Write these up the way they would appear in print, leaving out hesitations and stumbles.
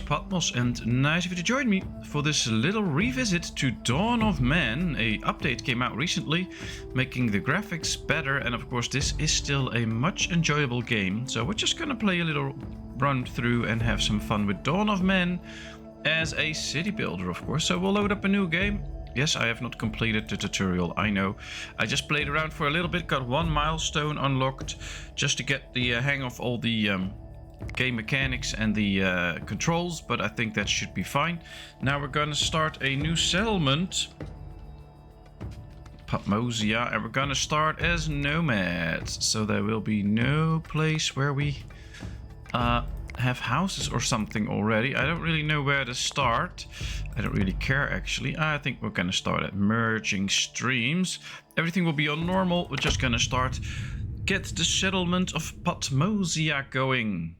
Patmos, and nice of you to join me for this little revisit to Dawn of Man. A update came out recently, making the graphics better, and of course this is still a much enjoyable game. So we're just gonna play a little run through and have some fun with Dawn of Man as a city builder, of course. So we'll load up a new game. Yes, I have not completed the tutorial, I know. I just played around for a little bit, got one milestone unlocked just to get the hang of all the game mechanics and the controls, but I think that should be fine. Now we're gonna start a new settlement, PatmosIV, and we're gonna start as nomads. So there will be no place where we have houses or something already. I don't really know where to start. I don't really care actually. I think we're gonna start at merging streams. Everything will be on normal. We're just gonna start, get the settlement of PatmosIV going,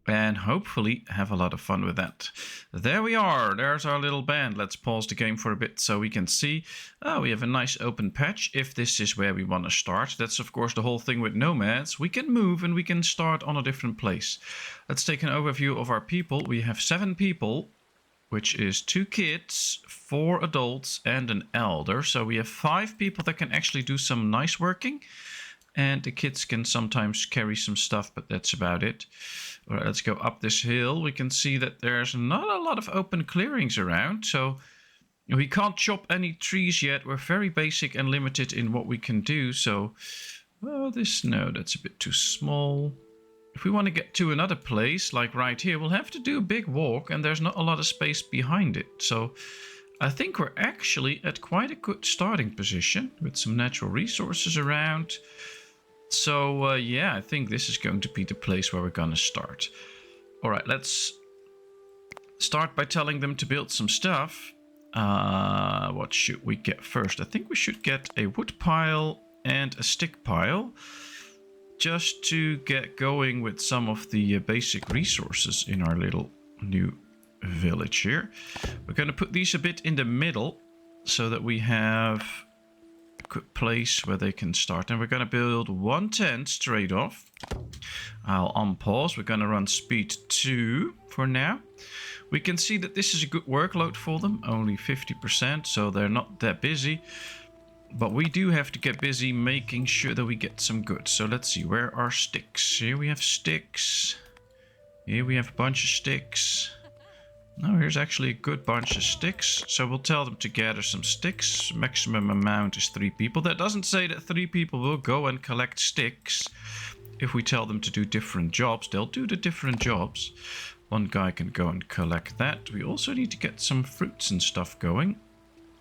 and hopefully have a lot of fun with that. There we are. There's our little band. Let's pause the game for a bit so we can see. Oh, we have a nice open patch if this is where we want to start. That's of course the whole thing with nomads. We can move and we can start on a different place. Let's take an overview of our people. We have 7 people, which is 2 kids, 4 adults and an elder. So we have 5 people that can actually do some nice working. And the kids can sometimes carry some stuff, but that's about it. All right, let's go up this hill. We can see that there's not a lot of open clearings around. So we can't chop any trees yet. We're very basic and limited in what we can do. So, well, no, that's a bit too small. If we want to get to another place, like right here, we'll have to do a big walk. And there's not a lot of space behind it. So I think we're actually at quite a good starting position with some natural resources around. So, yeah, I think this is going to be the place where we're going to start. All right, let's start by telling them to build some stuff. What should we get first? I think we should get a wood pile and a stick pile, just to get going with some of the basic resources in our little new village here. We're going to put these a bit in the middle so that we have good place where they can start, and we're going to build 1 tent straight off. I'll unpause. We're going to run speed 2 for now. We can see that this is a good workload for them, only 50%, so they're not that busy, but we do have to get busy making sure that we get some goods. So let's see, where are sticks? Here we have sticks. Here we have a bunch of sticks. No, here's actually a good bunch of sticks. So we'll tell them to gather some sticks. Maximum amount is 3 people. That doesn't say that 3 people will go and collect sticks. If we tell them to do different jobs, they'll do the different jobs. 1 guy can go and collect that. We also need to get some fruits and stuff going.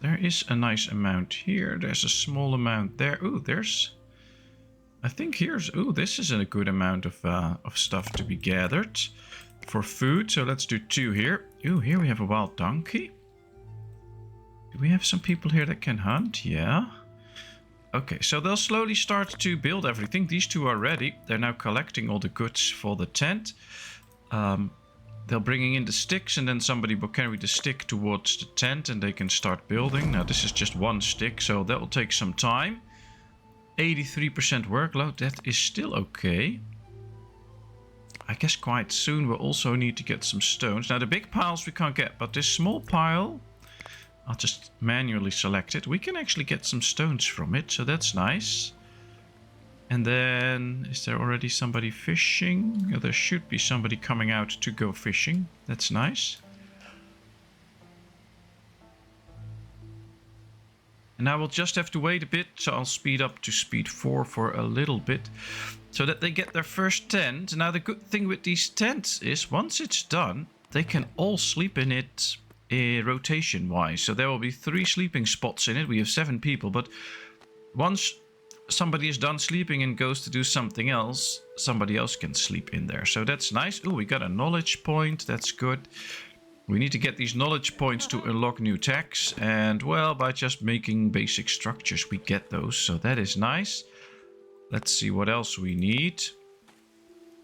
There is a nice amount here. There's a small amount there. Ooh, there's... I think here's... Ooh, this is a good amount of stuff to be gathered for food. So let's do 2 here. Ooh, here we have a wild donkey. Do we have some people here that can hunt? Yeah. Okay, so they'll slowly start to build everything. These 2 are ready. They're now collecting all the goods for the tent. They're bringing in the sticks, and then somebody will carry the stick towards the tent and they can start building. Now this is just 1 stick, so that will take some time. 83% workload, that is still okay. I guess quite soon we'll also need to get some stones. Now the big piles we can't get, but this small pile, I'll just manually select it. We can actually get some stones from it, so that's nice. And then, is there already somebody fishing? Yeah, there should be somebody coming out to go fishing. That's nice. And now we'll just have to wait a bit, so I'll speed up to speed 4 for a little bit, so that they get their first tent. Now the good thing with these tents is, once it's done, they can all sleep in it rotation wise. So there will be 3 sleeping spots in it. We have 7 people, but once somebody is done sleeping and goes to do something else, somebody else can sleep in there. So that's nice. Oh, we got a knowledge point. That's good. We need to get these knowledge points to unlock new techs, and well, by just making basic structures we get those, so that is nice. Let's see what else we need.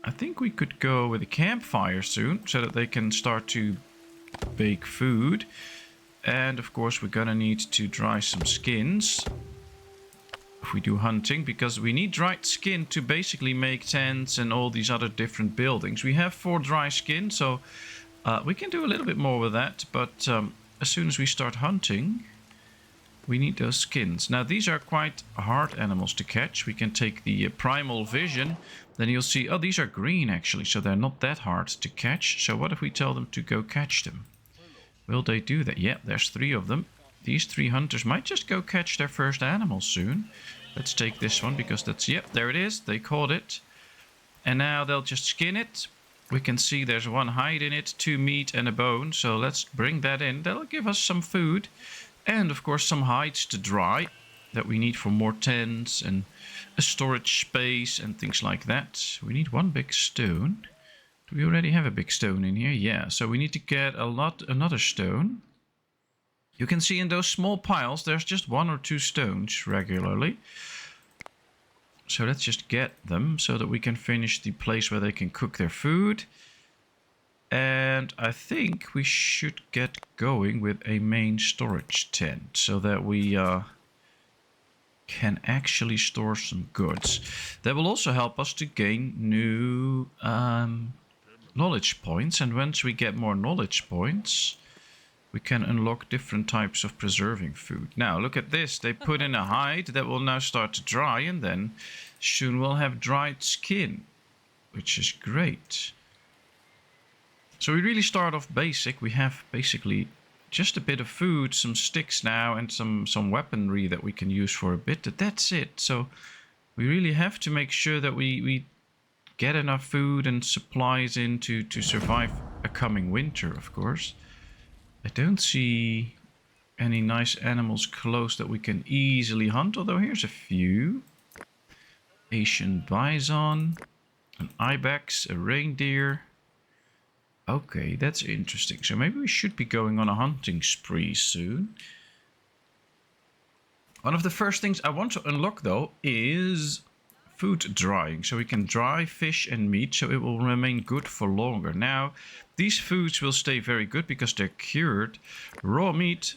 I think we could go with a campfire soon, so that they can start to bake food. And of course we're gonna need to dry some skins if we do hunting, because we need dried skin to basically make tents and all these other different buildings. We have 4 dry skin, so We can do a little bit more with that, but as soon as we start hunting, we need those skins. Now, these are quite hard animals to catch. We can take the primal vision. Then you'll see, oh, these are green, actually. So they're not that hard to catch. So what if we tell them to go catch them? Will they do that? Yeah, there's 3 of them. These 3 hunters might just go catch their first animal soon. Let's take this one because that's... Yep, there it is. They caught it. And now they'll just skin it. We can see there's 1 hide in it, 2 meat and a bone. So let's bring that in. That'll give us some food. And of course some hides to dry that we need for more tents and a storage space and things like that. We need 1 big stone. Do we already have a big stone in here? Yeah, so we need to get another stone. You can see in those small piles there's just 1 or 2 stones regularly. So let's just get them so that we can finish the place where they can cook their food. And I think we should get going with a main storage tent so that we can actually store some goods. That will also help us to gain new knowledge points. And once we get more knowledge points, we can unlock different types of preserving food. Now, look at this. They put in a hide that will now start to dry. And then soon we'll have dried skin, which is great. So we really start off basic. We have basically just a bit of food, some sticks now, and some weaponry that we can use for a bit. But that's it. So we really have to make sure that we get enough food and supplies in to survive a coming winter, of course. I don't see any nice animals close that we can easily hunt, although here's a few. Asian bison, an ibex, a reindeer. Okay, that's interesting. So maybe we should be going on a hunting spree soon. One of the first things I want to unlock, though, is food drying. So we can dry fish and meat, so it will remain good for longer. Now, these foods will stay very good because they're cured. Raw meat,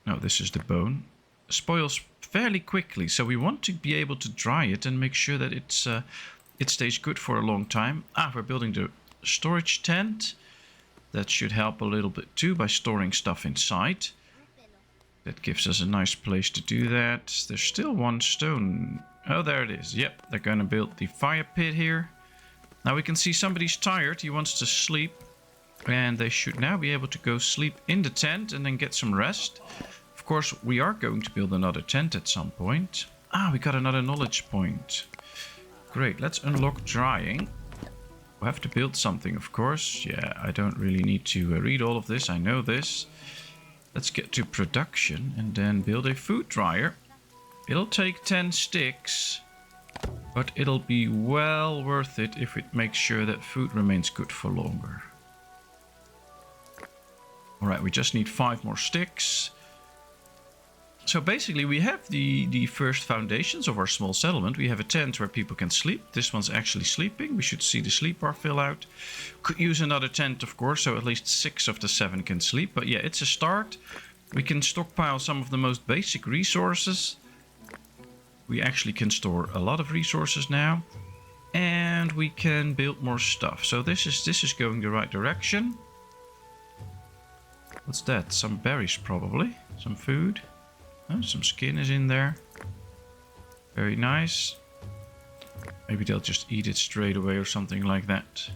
no, this is the bone, spoils fairly quickly. So we want to be able to dry it and make sure that it stays good for a long time. We're building the storage tent. That should help a little bit too by storing stuff inside. That gives us a nice place to do that. There's still 1 stone. Oh, there it is. Yep, they're going to build the fire pit here. Now we can see somebody's tired. He wants to sleep. And they should now be able to go sleep in the tent and then get some rest. Of course, we are going to build another tent at some point. We got another knowledge point. Great, let's unlock drying. We'll have to build something, of course. Yeah, I don't really need to read all of this. I know this. Let's get to production and then build a food dryer. It'll take 10 sticks, but it'll be well worth it if it makes sure that food remains good for longer. Alright, we just need 5 more sticks. So basically we have the first foundations of our small settlement. We have a tent where people can sleep. This one's actually sleeping. We should see the sleep bar fill out. Could use another tent, of course, so at least 6 of the 7 can sleep. But yeah, it's a start. We can stockpile some of the most basic resources. We actually can store a lot of resources now. And we can build more stuff. So this is going the right direction. What's that? Some berries probably. Some food. Oh, some skin is in there. Very nice. Maybe they'll just eat it straight away or something like that.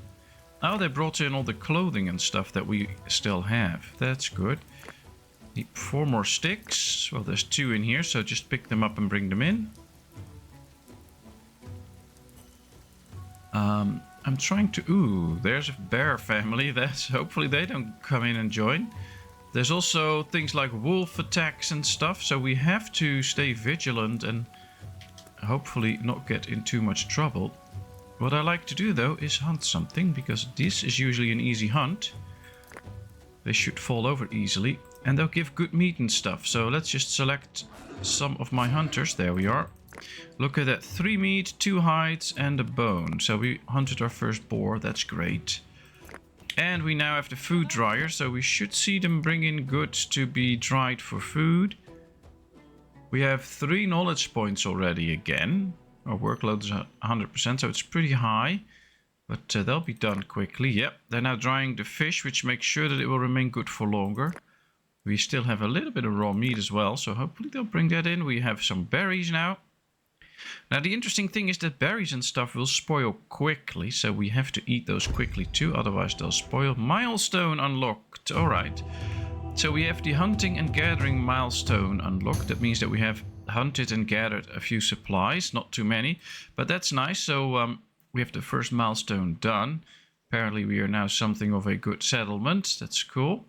Oh, they brought in all the clothing and stuff that we still have. That's good. Need 4 more sticks. Well, there's 2 in here, so just pick them up and bring them in. I'm trying to... Ooh, there's a bear family. Hopefully they don't come in and join. There's also things like wolf attacks and stuff, so we have to stay vigilant and hopefully not get in too much trouble. What I like to do though is hunt something, because this is usually an easy hunt. They should fall over easily and they'll give good meat and stuff. So let's just select some of my hunters. There we are. Look at that, 3 meat, 2 hides and a bone. So we hunted our first boar, that's great. And we now have the food dryer, so we should see them bring in goods to be dried for food. We have 3 knowledge points already again. Our workload is 100%, so it's pretty high. But they'll be done quickly. Yep, they're now drying the fish, which makes sure that it will remain good for longer. We still have a little bit of raw meat as well, so hopefully they'll bring that in. We have some berries now. Now the interesting thing is that berries and stuff will spoil quickly, so we have to eat those quickly too, otherwise they'll spoil. Milestone unlocked. Alright. So we have the hunting and gathering milestone unlocked. That means that we have hunted and gathered a few supplies, not too many, but that's nice. So we have the first milestone done. Apparently we are now something of a good settlement. That's cool.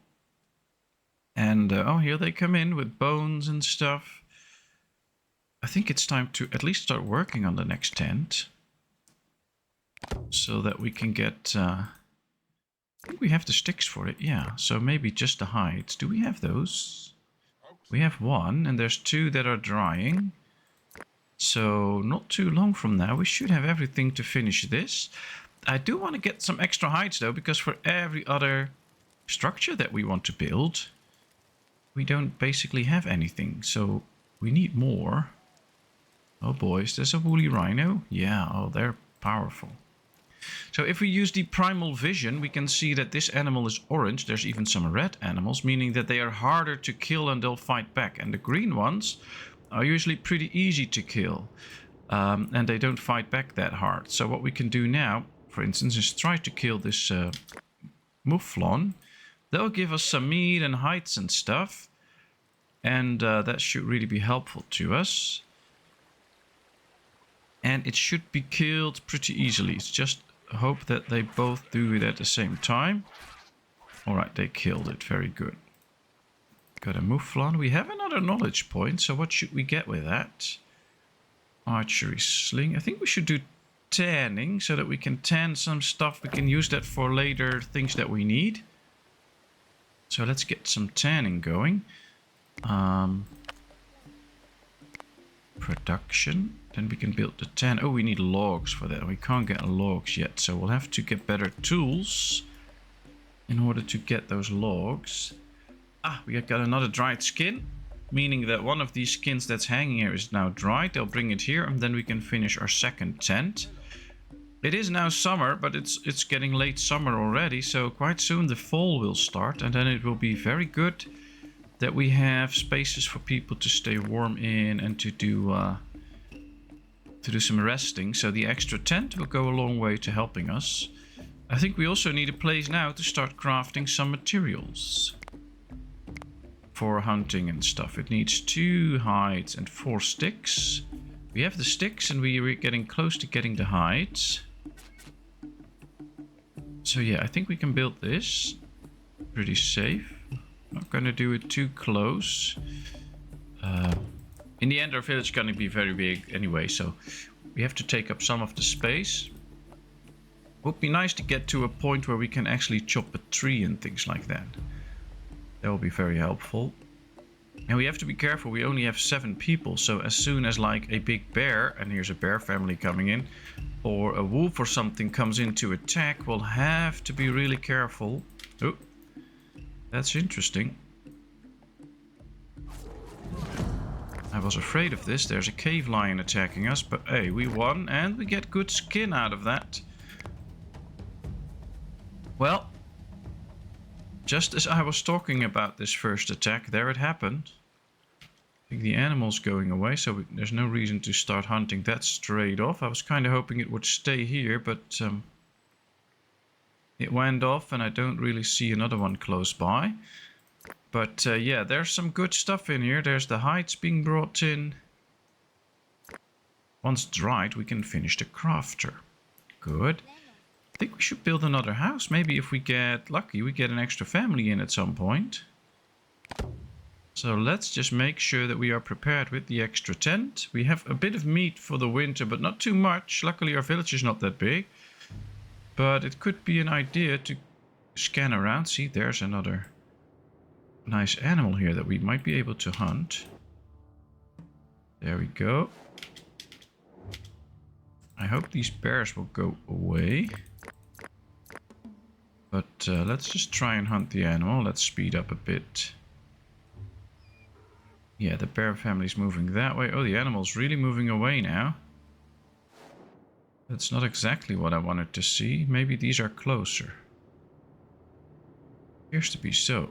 And oh, here they come in with bones and stuff. I think it's time to at least start working on the next tent. So that we can get... I think we have the sticks for it, yeah. So maybe just the hides. Do we have those? We have one, and there's two that are drying. So not too long from now, we should have everything to finish this. I do want to get some extra hides though, because for every other structure that we want to build, we don't basically have anything. So we need more. Oh boy, is this a woolly rhino? Yeah, oh, they're powerful. So if we use the primal vision, we can see that this animal is orange. There's even some red animals, meaning that they are harder to kill and they'll fight back. And the green ones are usually pretty easy to kill. And they don't fight back that hard. So what we can do now, for instance, is try to kill this mouflon. They'll give us some meat and hides and stuff. And that should really be helpful to us. And it should be killed pretty easily. It's just hope that they both do it at the same time. Alright, they killed it. Very good. Got a mouflon. We have another knowledge point. So what should we get with that? Archery sling. I think we should do tanning so that we can tan some stuff. We can use that for later things that we need. So let's get some tanning going. Production. Then we can build the tan. Oh, we need logs for that. We can't get logs yet. So we'll have to get better tools in order to get those logs. Ah, we got another dried skin. Meaning that one of these skins that's hanging here is now dried. They'll bring it here and then we can finish our second tent. It is now summer, but it's getting late summer already. So quite soon the fall will start. And then it will be very good that we have spaces for people to stay warm in and to do some resting. So the extra tent will go a long way to helping us. I think we also need a place now to start crafting some materials for hunting and stuff. It needs 2 hides and 4 sticks. We have the sticks and we're getting close to getting the hides. So yeah, I think we can build this. Pretty safe. Not gonna do it too close. In the end, our village is gonna be very big anyway, so we have to take up some of the space. Would be nice to get to a point where we can actually chop a tree and things like that. That will be very helpful. And we have to be careful, we only have 7 people, so as soon as like a big bear, and here's a bear family coming in, or a wolf or something comes in to attack, we'll have to be really careful. Oh, that's interesting. I was afraid of this. There's a cave lion attacking us, but hey, we won and we get good skin out of that. Well, just as I was talking about this first attack, there it happened. I think the animal's going away, so there's no reason to start hunting that straight off. I was kind of hoping it would stay here, but it went off and I don't really see another one close by. But yeah, there's some good stuff in here. There's the hides being brought in. Once dried, we can finish the crafter. Good. I think we should build another house. Maybe if we get lucky, we get an extra family in at some point. So let's just make sure that we are prepared with the extra tent. We have a bit of meat for the winter, but not too much. Luckily, our village is not that big. But it could be an idea to scan around. See, there's another nice animal here that we might be able to hunt. There we go. I hope these bears will go away. But let's just try and hunt the animal. Let's speed up a bit. Yeah, the bear family's moving that way. Oh, the animal's really moving away now. That's not exactly what I wanted to see. Maybe these are closer. Appears to be so.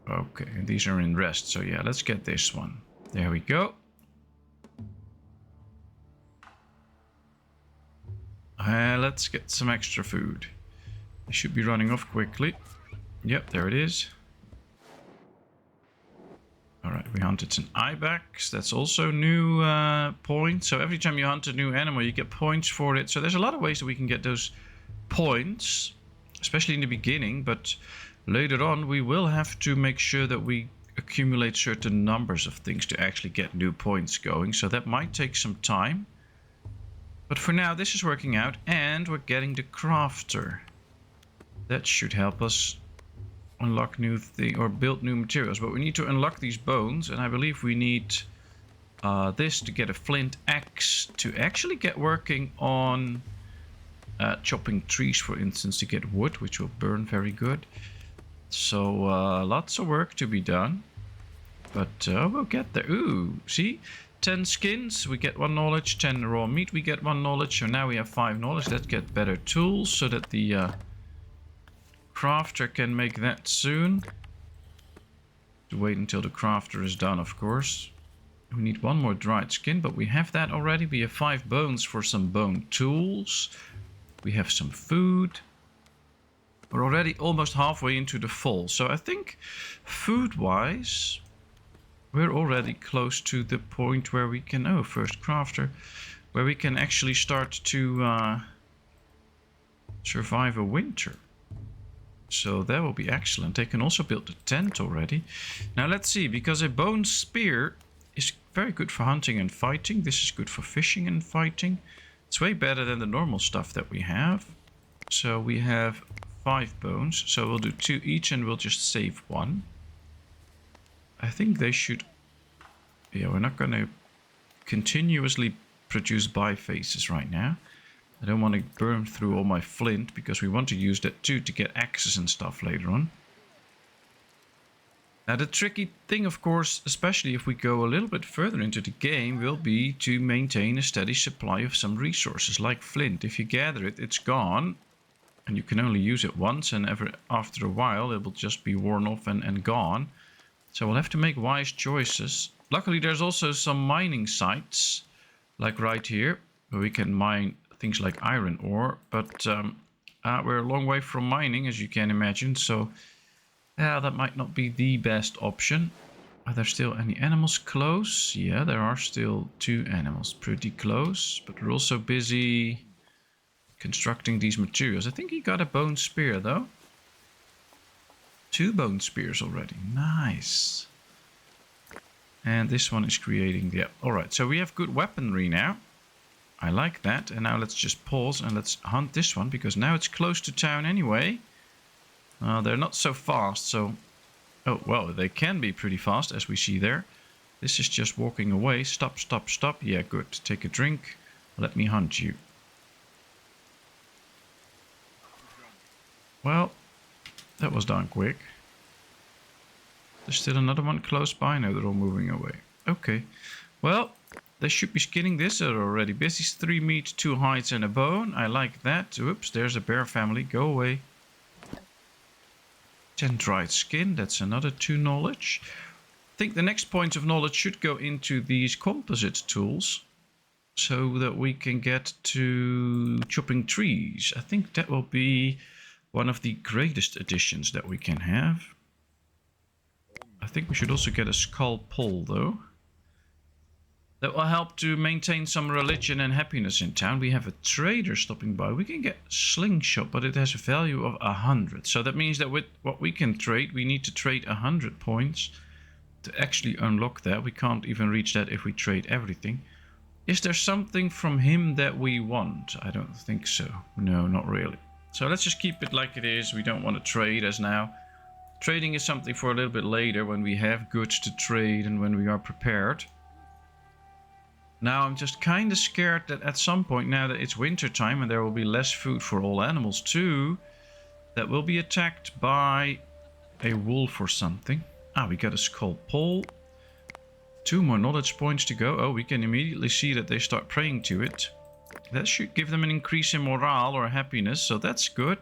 Okay, and these are in rest. So yeah, let's get this one. There we go. Let's get some extra food. They should be running off quickly. Yep, there it is. Alright, we hunted an ibex. That's also new points. So every time you hunt a new animal, you get points for it. So there's a lot of ways that we can get those points, especially in the beginning. But later on, we will have to make sure that we accumulate certain numbers of things to actually get new points going. So that might take some time. But for now, this is working out. And we're getting the crafter. That should help us unlock new thing or build new materials, but we need to unlock these bones, and I believe we need this to get a flint axe to actually get working on chopping trees, for instance, to get wood, which will burn very good. So lots of work to be done, but we'll get there. Ooh, see, 10 skins, we get 1 knowledge. 10 raw meat, we get 1 knowledge. So now we have 5 knowledge. Let's get better tools so that the crafter can make that soon. To wait until the crafter is done, of course. We need 1 more dried skin, but we have that already. We have 5 bones for some bone tools. We have some food. We're already almost halfway into the fall. So I think food-wise, we're already close to the point where we can... Oh, first crafter. Where we can actually start to survive a winter. So that will be excellent. They can also build a tent already. Now let's see, because a bone spear is very good for hunting and fighting. This is good for fishing and fighting. It's way better than the normal stuff that we have. So we have 5 bones. So we'll do 2 each and we'll just save 1. I think they should... Yeah, we're not going to continuously produce bifaces right now. I don't want to burn through all my flint, because we want to use that too to get axes and stuff later on. Now the tricky thing, of course, especially if we go a little bit further into the game, will be to maintain a steady supply of some resources like flint. If you gather it, it's gone, and you can only use it once, and after a while it will just be worn off and gone. So we'll have to make wise choices. Luckily there's also some mining sites, like right here, where we can mine things like iron ore, but we're a long way from mining, as you can imagine, so yeah, that might not be the best option. Are there still any animals close? Yeah, there are still 2 animals pretty close, but we're also busy constructing these materials. I think he got a bone spear though. 2 bone spears already. Nice. And this one is creating the... Alright, so we have good weaponry now. I like that. And now let's just pause and let's hunt this one, because now it's close to town anyway. They're not so fast, so... Oh, well, they can be pretty fast, as we see there. This is just walking away. Stop, stop, stop. Yeah, good. Take a drink. Let me hunt you. Well, that was done quick. There's still another one close by. No, they're all moving away. Okay. Well... They should be skinning this. They're already busy. 3 meat, 2 hides and a bone. I like that. Oops, there's a bear family. Go away. 10 dried skin. That's another 2 knowledge. I think the next point of knowledge should go into these composite tools, so that we can get to chopping trees. I think that will be one of the greatest additions that we can have. I think we should also get a skull pole though. That will help to maintain some religion and happiness in town. We have a trader stopping by. We can get slingshot, but it has a value of 100. So that means that with what we can trade, we need to trade 100 points to actually unlock that. We can't even reach that if we trade everything. Is there something from him that we want? I don't think so. No, not really. So let's just keep it like it is. We don't want to trade as now. Trading is something for a little bit later, when we have goods to trade and when we are prepared. Now I'm just kind of scared that at some point, now that it's winter time and there will be less food for all animals too, that will be attacked by a wolf or something. Ah, we got a skull pole. 2 more knowledge points to go. Oh, we can immediately see that they start praying to it. That should give them an increase in morale or happiness, so that's good.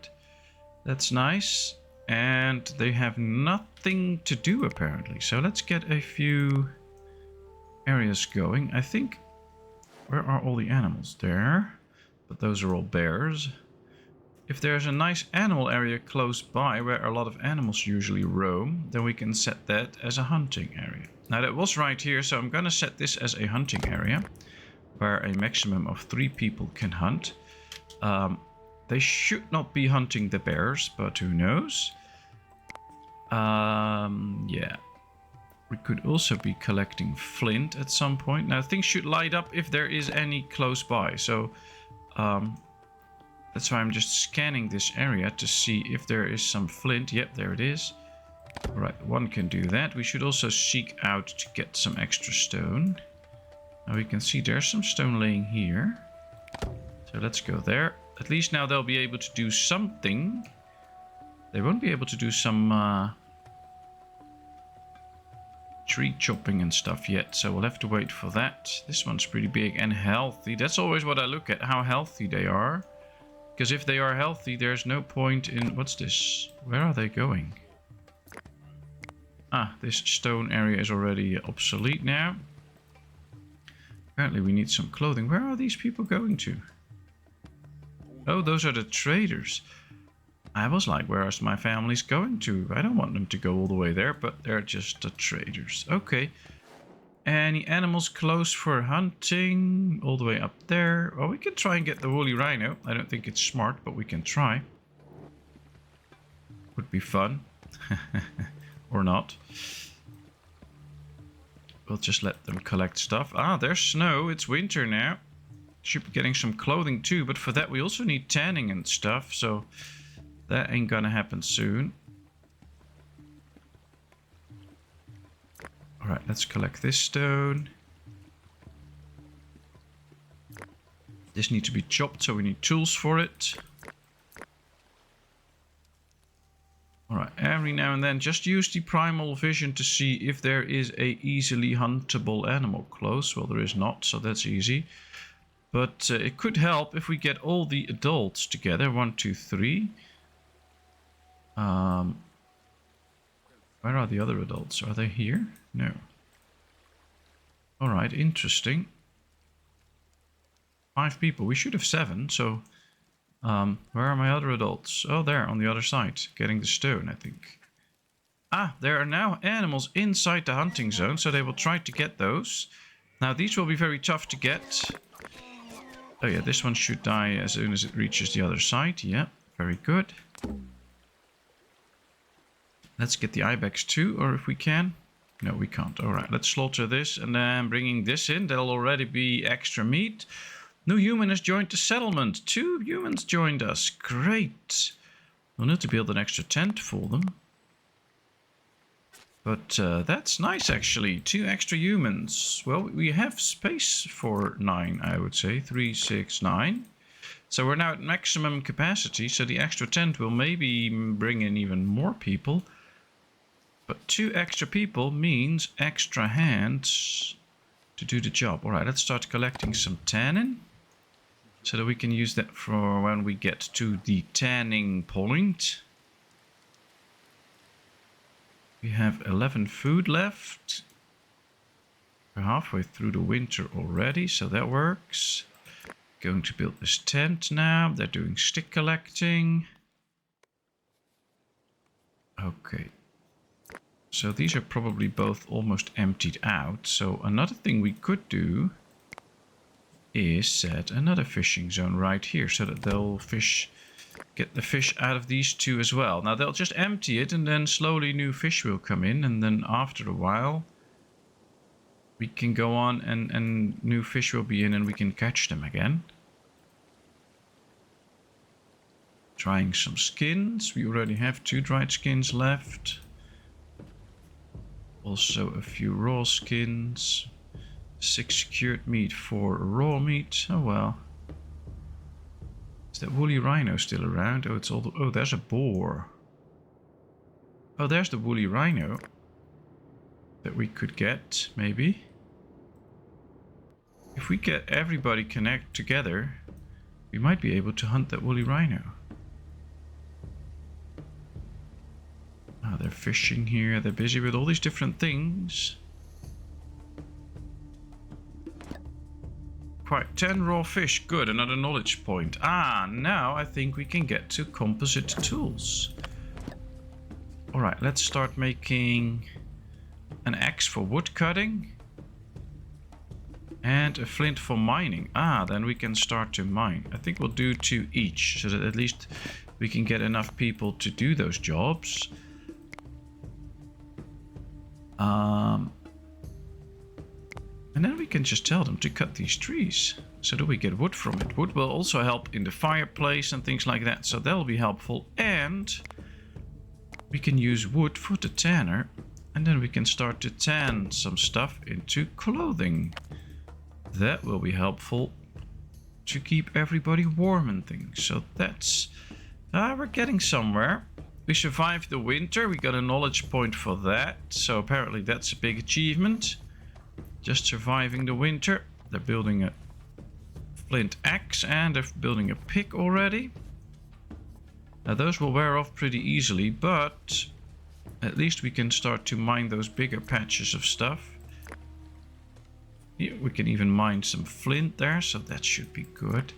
That's nice. And they have nothing to do apparently. So let's get a few areas going. I think... Where are all the animals? There. But those are all bears. If there's a nice animal area close by where a lot of animals usually roam, then we can set that as a hunting area. Now that was right here, so I'm gonna set this as a hunting area where a maximum of 3 people can hunt. They should not be hunting the bears, but who knows? Yeah. We could also be collecting flint at some point. Now things should light up if there is any close by. So that's why I'm just scanning this area to see if there is some flint. Yep, there it is. Alright, one can do that. We should also seek out to get some extra stone. Now we can see there's some stone laying here. So let's go there. At least now they'll be able to do something. They won't be able to do some tree chopping and stuff yet, so we'll have to wait for that. This one's pretty big and healthy. That's always what I look at, how healthy they are. Because if they are healthy, there's no point in... What's this? Where are they going? Ah, this stone area is already obsolete now. Apparently we need some clothing. Where are these people going to? Oh, those are the traders. I was like, where is my family's going to? I don't want them to go all the way there, but they're just the traders. Okay. Any animals close for hunting? All the way up there. Well, we can try and get the woolly rhino. I don't think it's smart, but we can try. Would be fun. Or not. We'll just let them collect stuff. Ah, there's snow. It's winter now. Should be getting some clothing too, but for that we also need tanning and stuff, so that ain't gonna happen soon. Alright, let's collect this stone. This needs to be chopped, so we need tools for it. Alright, every now and then just use the primal vision to see if there is a easily huntable animal close. Well, there is not, so that's easy. But it could help if we get all the adults together. 1, 2, 3. Where are the other adults? Are they here? No. Alright, interesting. 5 people. We should have 7, so... where are my other adults? Oh, there, on the other side. Getting the stone, I think. Ah, there are now animals inside the hunting zone, so they will try to get those. Now, these will be very tough to get. Oh yeah, this one should die as soon as it reaches the other side. Yeah, very good. Let's get the ibex too, or if we can. No, we can't. Alright, let's slaughter this and then bringing this in. There'll already be extra meat. New human has joined the settlement. 2 humans joined us. Great. We'll need to build an extra tent for them. But that's nice actually. 2 extra humans. Well, we have space for 9, I would say. 3, 6, 9. So we're now at maximum capacity. So the extra tent will maybe bring in even more people. But 2 extra people means extra hands to do the job. Alright, let's start collecting some tannin. So that we can use that for when we get to the tanning point. We have 11 food left. We're halfway through the winter already, so that works. Going to build this tent now. They're doing stick collecting. Okay. So these are probably both almost emptied out. So another thing we could do is set another fishing zone right here so that they'll get the fish out of these 2 as well. Now they'll just empty it and then slowly new fish will come in, and then after a while we can go on and new fish will be in and we can catch them again. Trying some skins. We already have 2 dried skins left. Also a few raw skins. 6 secured meat, 4 raw meat. Oh well. Is that woolly rhino still around? Oh, it's all the... Oh, there's a boar. Oh, there's the woolly rhino that we could get, maybe. If we get everybody connect together, We might be able to hunt that woolly rhino. Ah, they're fishing here. They're busy with all these different things. Quite 10 raw fish. Good, another knowledge point. Ah, now I think we can get to composite tools. Alright, let's start making an axe for wood cutting. And a flint for mining. Ah, then we can start to mine. I think we'll do 2 each, so that at least we can get enough people to do those jobs. And then we can just tell them to cut these trees, so that we get wood from it. Wood will also help in the fireplace and things like that, so that'll be helpful. And we can use wood for the tanner, and then we can start to tan some stuff into clothing. That will be helpful to keep everybody warm and things. So that's... we're getting somewhere. We survived the winter. We got a knowledge point for that. So apparently that's a big achievement. Just surviving the winter. They're building a flint axe and they're building a pick already. Now those will wear off pretty easily, but at least we can start to mine those bigger patches of stuff. Yeah, we can even mine some flint there, so that should be good.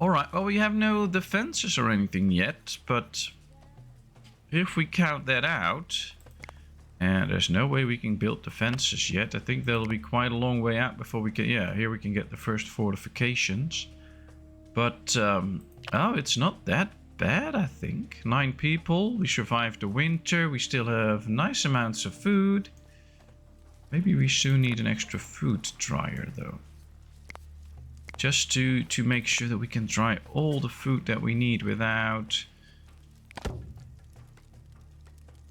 Alright, well we have no defenses or anything yet, but if we count that out, and there's no way we can build defenses yet. I think that'll be quite a long way out before we can... Yeah, here we can get the first fortifications. But, oh, it's not that bad, I think. 9 people, we survived the winter, we still have nice amounts of food. Maybe we soon need an extra food dryer, though. Just to make sure that we can dry all the food that we need without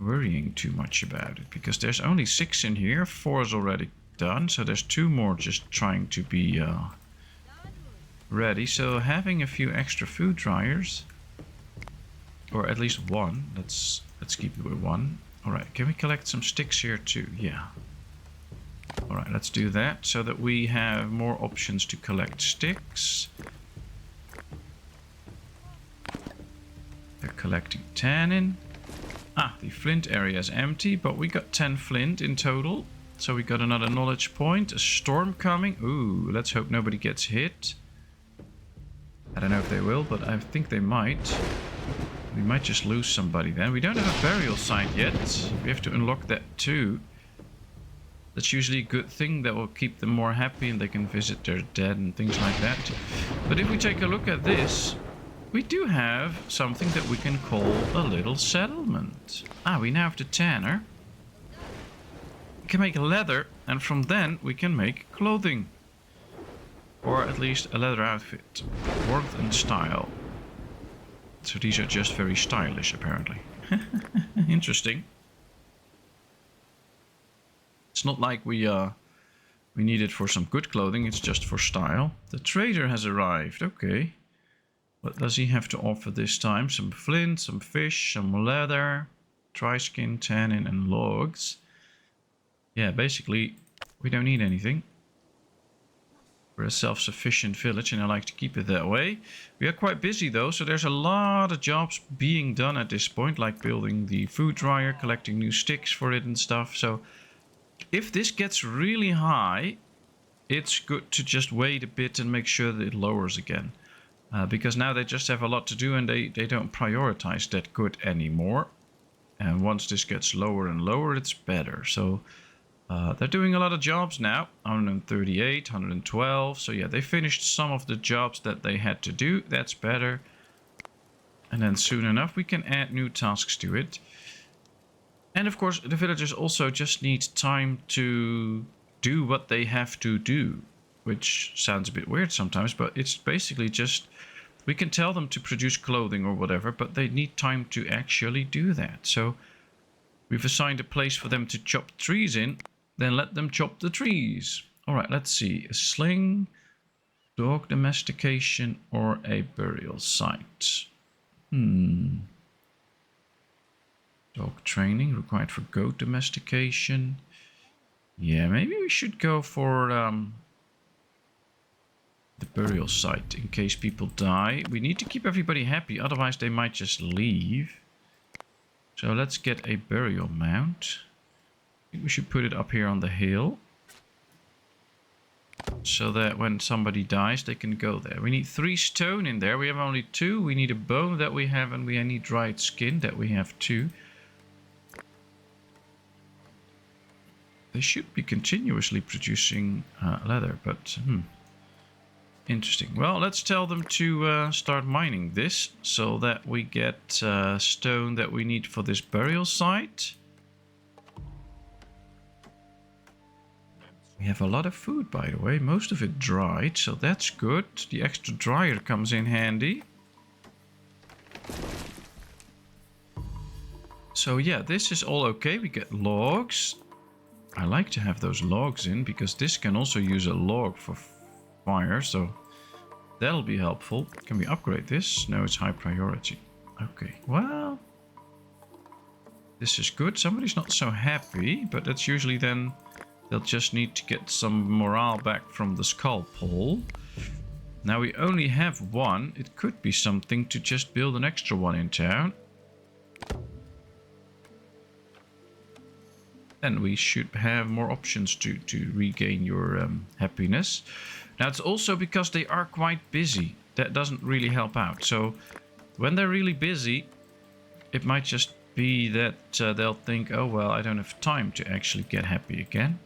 worrying too much about it. Because there's only 6 in here, 4 is already done, so there's 2 more just trying to be ready. So having a few extra food dryers, or at least 1, let's keep it with 1. Alright, can we collect some sticks here too? Yeah. Alright, let's do that so that we have more options to collect sticks. They're collecting tannin. Ah, the flint area is empty, but we got 10 flint in total. So we got another knowledge point. A storm coming. Ooh, let's hope nobody gets hit. I don't know if they will, but I think they might. We might just lose somebody then. We don't have a burial site yet. We have to unlock that too. That's usually a good thing that will keep them more happy and they can visit their dead and things like that. But if we take a look at this, we do have something that we can call a little settlement. Ah, we now have the tanner. We can make leather, and from then we can make clothing. Or at least a leather outfit. Warmth and style. So these are just very stylish, apparently. Interesting. It's not like we need it for some good clothing, it's just for style. The trader has arrived, okay. What does he have to offer this time? Some flint, some fish, some leather, dry skin, tannin and logs. Yeah, basically we don't need anything. We're a self-sufficient village and I like to keep it that way. We are quite busy though, so there's a lot of jobs being done at this point, like building the food dryer, collecting new sticks for it and stuff. So if this gets really high, it's good to just wait a bit and make sure that it lowers again. Because now they just have a lot to do and they don't prioritize that good anymore. And once this gets lower and lower, it's better. So they're doing a lot of jobs now. 138, 112. So yeah, they finished some of the jobs that they had to do. That's better. And then soon enough, we can add new tasks to it. And of course, the villagers also just need time to do what they have to do. Which sounds a bit weird sometimes, but it's basically just... We can tell them to produce clothing or whatever, but they need time to actually do that. So we've assigned a place for them to chop trees in. Then let them chop the trees. Alright, let's see. A sling, dog domestication, or a burial site. Dog training required for goat domestication. Yeah, maybe we should go for the burial site in case people die. We need to keep everybody happy, otherwise they might just leave. So let's get a burial mound. I think we should put it up here on the hill. So that when somebody dies, they can go there. We need 3 stone in there. We have only 2. We need a bone that we have, and we need dried skin that we have 2. They should be continuously producing leather, but interesting. Well, let's tell them to start mining this so that we get stone that we need for this burial site. We have a lot of food, by the way. Most of it dried, so that's good. The extra dryer comes in handy. So yeah, this is all okay. We get logs. I like to have those logs in because this can also use a log for fire, so that'll be helpful. Can we upgrade this? No, it's high priority. Okay, well, this is good. Somebody's not so happy, but that's usually then they'll just need to get some morale back from the skull pole. Now we only have 1. It could be something to just build an extra one in town. Then we should have more options to regain your happiness. Now it's also because they are quite busy. That doesn't really help out. So when they're really busy, it might just be that they'll think, oh well, I don't have time to actually get happy again.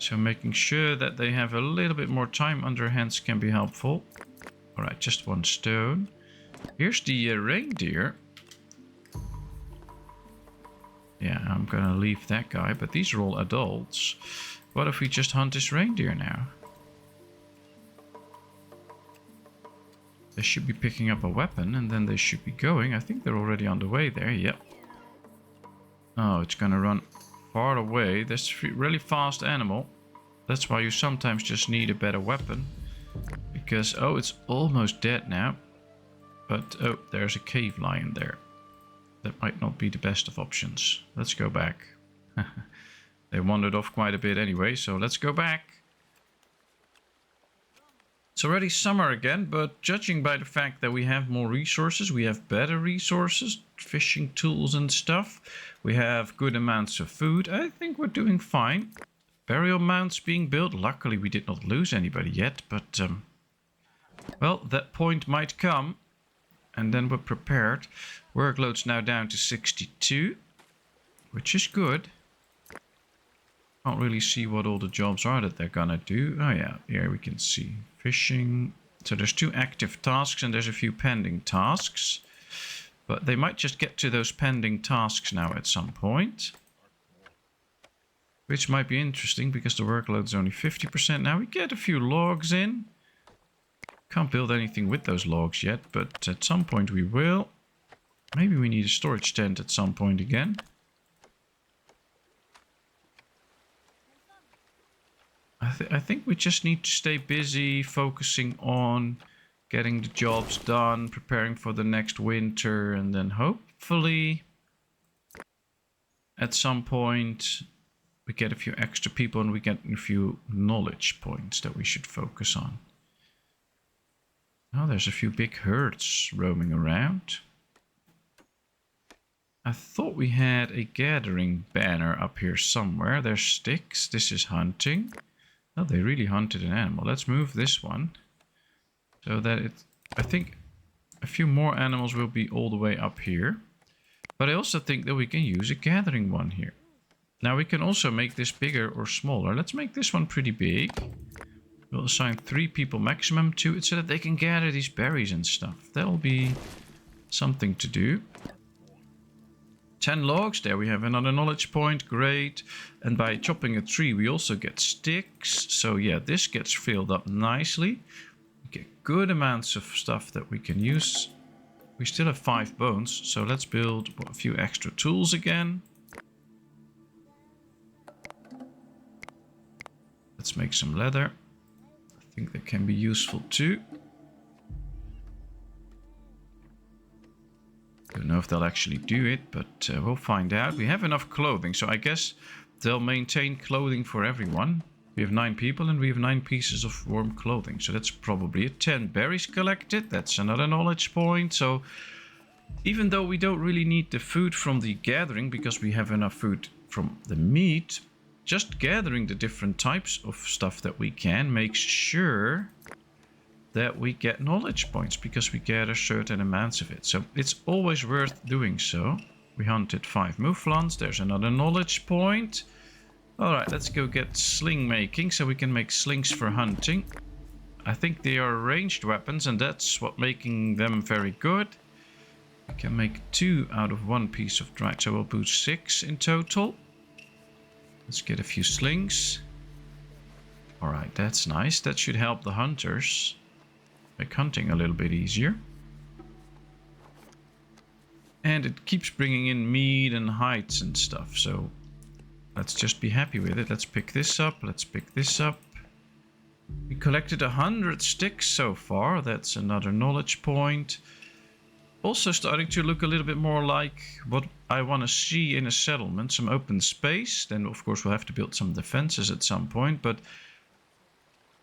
So making sure that they have a little bit more time on their hands can be helpful. Alright, just 1 stone. Here's the reindeer. Yeah, I'm gonna leave that guy, but these are all adults. What if we just hunt this reindeer now? They should be picking up a weapon and then they should be going. I think they're already on the way there, yep. Oh, it's gonna run far away. That's a really fast animal. That's why you sometimes just need a better weapon. Because, oh, it's almost dead now. But, oh, there's a cave lion there. That might not be the best of options. Let's go back. They wandered off quite a bit anyway, so let's go back. It's already summer again, but judging by the fact that we have more resources, we have better resources, fishing tools and stuff. We have good amounts of food. I think we're doing fine. Burial mounds being built. Luckily, we did not lose anybody yet, but well, that point might come. And then we're prepared. Workload's now down to 62, which is good. Can't really see what all the jobs are that they're gonna do. Oh yeah, here we can see fishing. So there's 2 active tasks and there's a few pending tasks. But they might just get to those pending tasks now at some point. Which might be interesting because the workload's only 50% now. We get a few logs in. Can't build anything with those logs yet, but at some point we will. Maybe we need a storage tent at some point again. I think we just need to stay busy, focusing on getting the jobs done, preparing for the next winter, and then hopefully at some point we get a few extra people and we get a few knowledge points that we should focus on. Oh, there's a few big herds roaming around. I thought we had a gathering banner up here somewhere. There's sticks. This is hunting. Oh, they really hunted an animal. Let's move this one. So that it... I think a few more animals will be all the way up here. But I also think that we can use a gathering one here. Now we can also make this bigger or smaller. Let's make this one pretty big. We'll assign 3 people maximum to it so that they can gather these berries and stuff. That'll be something to do. 10 logs. There we have another knowledge point. Great. And by chopping a tree, we also get sticks. So yeah, this gets filled up nicely. We get good amounts of stuff that we can use. We still have 5 bones. So let's build a few extra tools again. Let's make some leather. I think that can be useful too. Don't know if they'll actually do it, but we'll find out. We have enough clothing, so I guess they'll maintain clothing for everyone. We have 9 people and we have 9 pieces of warm clothing. So that's probably it. 10 berries collected. That's another knowledge point. So even though we don't really need the food from the gathering because we have enough food from the meat, just gathering the different types of stuff that we can makes sure that we get knowledge points because we gather certain amounts of it. So it's always worth doing so. We hunted 5 mouflons. There's another knowledge point. Alright, let's go get sling making so we can make slings for hunting. I think they are ranged weapons and that's what making them very good. We can make 2 out of 1 piece of dried, so we'll put 6 in total. Let's get a few slings. Alright, that's nice. That should help the hunters make hunting a little bit easier. And it keeps bringing in meat and hides and stuff, so let's just be happy with it. Let's pick this up. Let's pick this up. We collected 100 sticks so far. That's another knowledge point. Also starting to look a little bit more like what I want to see in a settlement. Some open space. Then of course we'll have to build some defenses at some point. But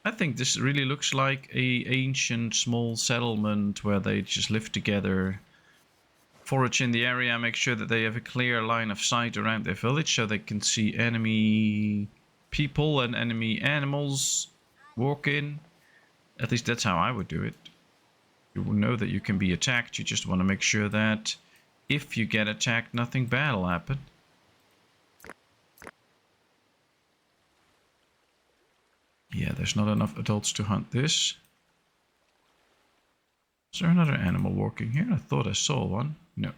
I think this really looks like a ancient small settlement where they just live together. Forage in the area, make sure that they have a clear line of sight around their village so they can see enemy people and enemy animals walk in. At least that's how I would do it. You will know that you can be attacked. You just want to make sure that if you get attacked, nothing bad will happen. Yeah, there's not enough adults to hunt this. Is there another animal walking here? I thought I saw one. No.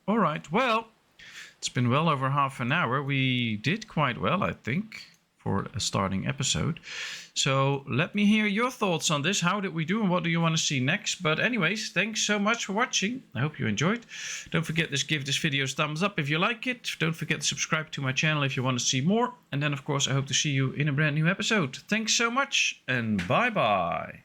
Alright, well, it's been well over half an hour. We did quite well, I think, for a starting episode. So let me hear your thoughts on this. How did we do and what do you want to see next? But anyways, thanks so much for watching. I hope you enjoyed. Don't forget to give this video a thumbs up if you like it. Don't forget to subscribe to my channel if you want to see more. And then, of course, I hope to see you in a brand new episode. Thanks so much and bye-bye.